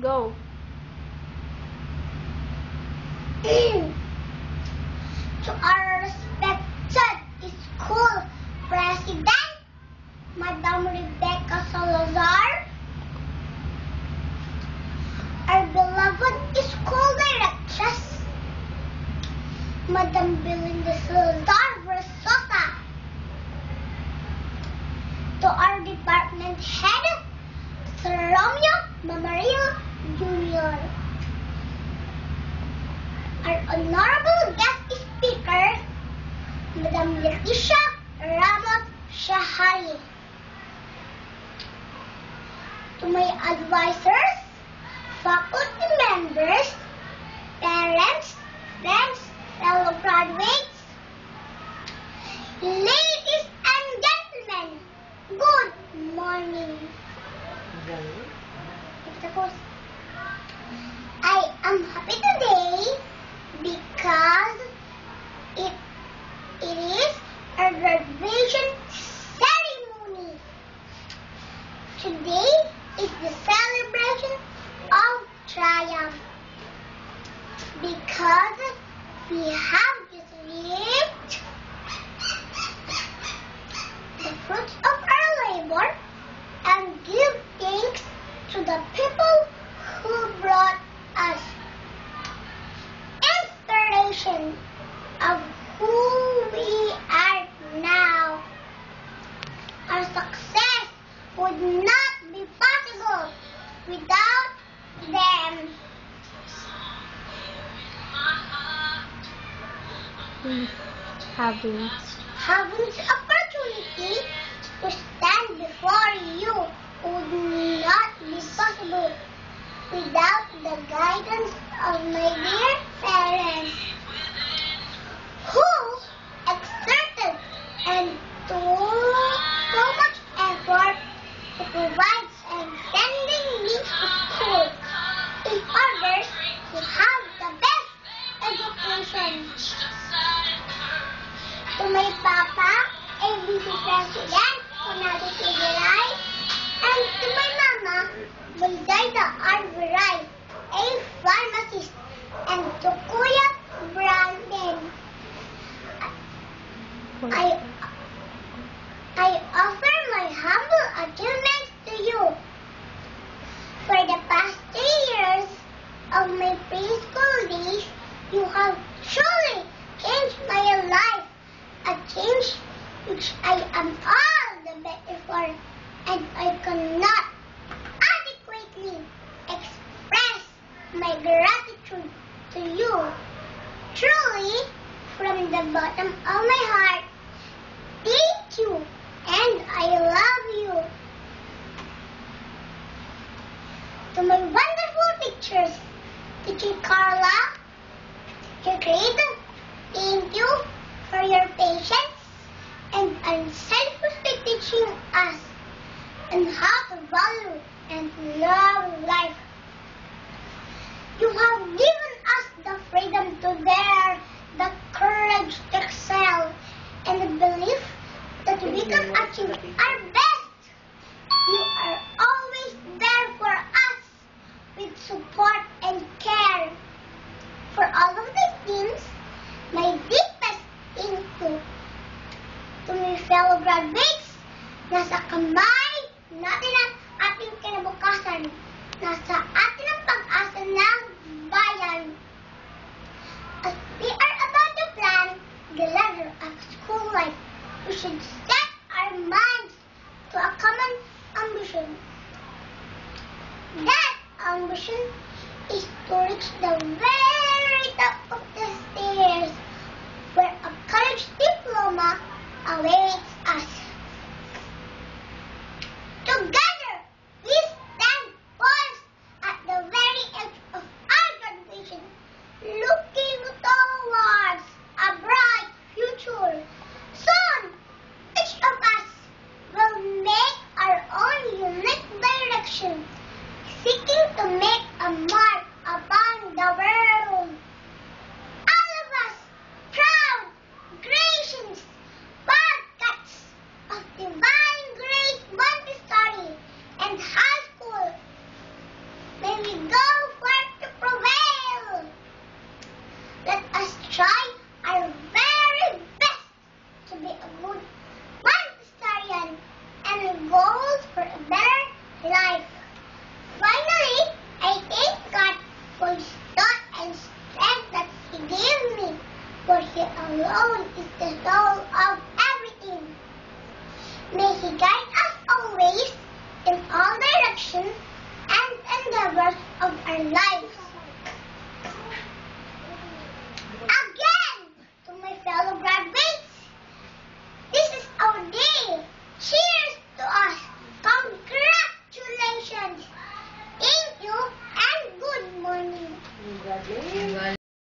Go. To our respected school president, Madam Rebecca Salazar, our beloved school directress, Madam Belinda Salazar Versosa, to our department head, Sir Romeo Mamarillo Jr., our honorable guest speaker, Madam Leticia Ramos Shahari, to my advisors, faculty members, parents, friends, fellow graduates, ladies and gentlemen, good morning. I am happy today because it is a graduation ceremony. Today is the celebration of triumph because we have just reaped the fruits of our labor and give thanks to the people who brought us inspiration of who we are now. Our success would not be possible without them. Having this opportunity to stand before you would not be possible without the guidance of my dear parents, who exerted and took so much effort to provide and sending me to school in order to have the best education. To my Papa, ABC President, Conato Figueray, and to my Mama, Bulgaida Arveray, a pharmacist, and to Kuya Brandon. I offer my humble achievements to you. For the past 3 years of my preschool days, you have truly changed my life, a change which I am all the better for, and I cannot adequately express my gratitude to you. Truly, from the bottom of my heart, thank you, and I love you. To my wonderful teachers, Teacher Carla, your grade, thank you for your patience and unselfishly teaching us on how to value and love life. You have given us the freedom to dare, the courage to excel, and the belief that we can achieve our best. You are always there for us with support and care. For all of these things, my deepest thank you. To my fellow graduates, nasa kamay natin ang ating kinabukasan. Nasa atin ang pag-asa ng bayan. As we are about to plan the ladder of school life, we should set our minds to a common ambition. That ambition is to reach the very top of the stairs, where a college diploma awaits us. Together, we stand poised at the very edge of our graduation, looking towards a bright future. Soon, each of us will make our own unique direction, seeking to make a mark upon the world. All of us, proud, gracious, wildcats of Divine Grace Montessori and High School, may we go forth to prevail. Let us try our very best to be a good Montessorian and goal for a better life. Finally, I thank God for His thought and strength that He gave me, for He alone is the soul of everything. May He guide us always in all directions and endeavors of our lives.